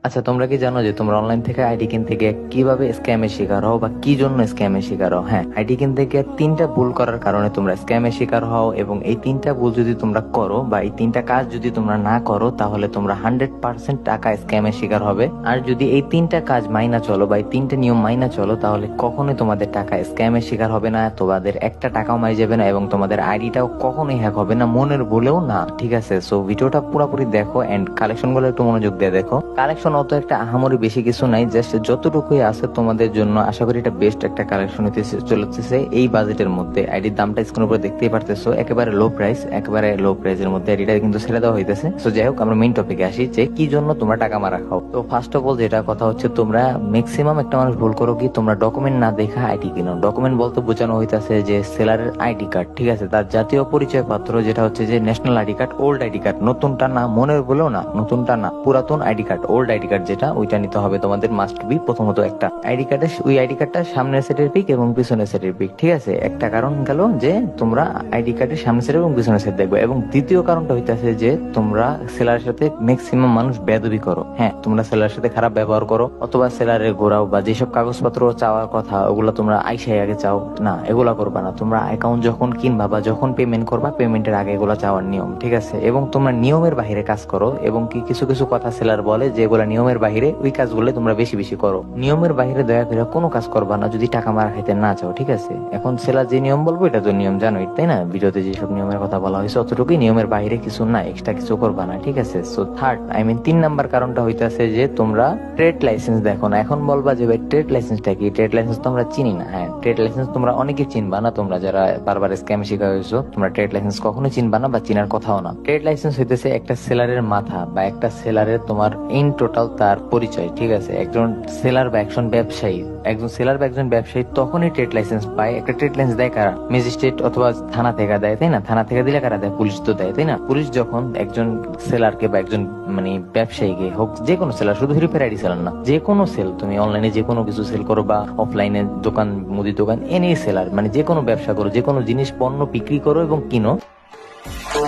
আচ্ছা, তোমরা কি জানো যে তোমরা অনলাইন থেকে আইডি কিনতে গিয়ে কিভাবে স্ক্যামের শিকার হও বা কি জন্য স্ক্যামের শিকার হও? হ্যাঁ, আইডি কিনতে গিয়ে তিনটা ভুল করার কারণে তোমরা স্ক্যামের শিকার হও, এবং এই তিনটা ভুল যদি তোমরা করো বা এই তিনটা কাজ যদি তোমরা না করো তাহলে তোমরা 100% টাকা স্ক্যামের শিকার হবে। আর যদি এই তিনটা কাজ মাইনা চলো বা এই তিনটা নিয়ম মাইনা চলো তাহলে কখনোই তোমাদের টাকা স্ক্যামের শিকার হবে না, তোমাদের একটা টাকাও মারি যাবে না, এবং তোমাদের আইডিটাও কখনোই হ্যাক হবে না, মনের ভুলেও না। ঠিক আছে, সো ভিডিওটা পুরোপুরি দেখো এন্ড কালেকশন গুলো একটু মনোযোগ দিয়ে দেখো। কালেকশন অত একটা আহামরি বেশি কিছু নাই, জাস্ট যতটুকুই আছে তোমাদের জন্য আশা করি এটা বেস্ট একটা কালেকশন হতে চলেছে এই বাজেটের মধ্যে। আইডির দামটা স্ক্রিনের উপরে দেখতেই পারতেছো, একেবারে লো প্রাইস, একেবারে লো প্রাইসের মধ্যে আইডিটা কিন্তু ছেড়ে দেওয়া হইতেছে। সো যাই হোক, আমরা মেইন টপিকে আসি যে কি জন্য তোমরা টাকা মারা খাও। তো ফার্স্ট অফ অল যেটা কথা হচ্ছে, তোমরা ম্যাক্সিমাম একটা মানুষ ভুল করো কি, তোমরা ডকুমেন্ট না দেখা আইডি কিনো। ডকুমেন্ট বলতে বোঝানো হইতাছে যে সেলারের আইডি কার্ড, ঠিক আছে, তার জাতীয় পরিচয় পত্র যেটা হচ্ছে যে national ID card, old ID card, নতুনটা না, মনের বলেও না, নতুনটা না, পুরাতন ID card, old ID card যেটা, ওইটা নিতে হবে তোমাদের। মাস্ট বি প্রথমত একটা আইডি কার্ডের, ওই আইডি কার্ডটা সামনের সেটের পিক এবং পিছনের সেটের পিক, ঠিক আছে। একটা কারণ গেল যে তোমরা আইডি কার্ডের সামনের সেট এবং পিছনের সেট দেখবে, এবং দ্বিতীয় কারণটা হইতাছে যে তোমরা সেলারের সাথে ম্যাক্সিমাম মানুষ বেয়াদবি করো। হ্যাঁ, তোমরা সেলারের সাথে খারাপ ব্যবহার করো, অথবা সেলারের ঘোরাও বা যেসব কাগজপত্র চাওয়ার কথা ওগুলো তোমরা আইসাই আগে চাও না, এগুলা করবা না। তোমরা অ্যাকাউন্ট যখন কিনবা বা যখন পেমেন্ট করবা, পেমেন্টের আগে এগুলো চাওয়ার নিয়ম, ঠিক আছে। এবং তোমরা নিয়মের বাইরে কাজ করো, এবং কি কিছু কিছু কথা সেলার বলে যেগুলো নিয়মের বাইরে, ওই কাজগুলো তোমরা বেশি বেশি করো। নিয়মের বাইরে দয়া করে কোনো কাজ করবা না যদি টাকা মারা খাইতে না চাও, ঠিক আছে। এখন সেলার যে নিয়ম বলবো এটা তো নিয়ম জানোই, তাই না? ভিডিওতে যেসব নিয়মের কথা বলা হয়েছে অতটুকুই, নিয়মের বাইরে কিছু না, এক্সট্রা কিছু করবা না, ঠিক আছে। সো থার্ড, তিন নাম্বার কারণটা হইতাছে যে তোমরা ট্রেড লাইসেন্স দেখো না। এখন বলবা যে ভাই ট্রেড লাইসেন্সটা কি? ট্রেড লাইসেন্স তো আমরা চিনি না। হ্যাঁ, ট্রেড লাইসেন্স তোমরা অনেকে চিনবা না, তোমরা যারা বারবার স্ক্যাম শিকার হয়েছো, তোমরা ট্রেড লাইসেন্স কখনো চিনবা না বা চিনার কথাও না। ট্রেড লাইসেন্স হইতেছে একটা সেলারের মাথা বা একটা সেলারের তোমার ইন টোটাল তার পরিচয়, ঠিক আছে। একজন সেলার বা একজন ব্যবসায়ী, একজন সেলার বা একজন ব্যবসায়ী তখনই ট্রেড লাইসেন্স পায়। একটা ট্রেড লাইসেন্স দেয় কারা? ম্যাজিস্ট্রেট অথবা থানা থেকে দেয়, তাই না? থানা থেকে দিলে কারা দেয়? পুলিশ তো দেয়, তাই না? পুলিশ যখন একজন সেলারকে বা একজন ব্যবসায়ীকে হোক, যে কোনো সেলার, শুধু রিপেয়ার আইডি সেলার না, যে কোনো সেল, তুমি অনলাইনে যে কোনো কিছু সেল করো বা অফলাইনে দোকান, মুদি দোকান, এনি সেলার, যে কোনো ব্যবসা করো, যে কোনো জিনিস পণ্য বিক্রি করো এবং কিনো, তো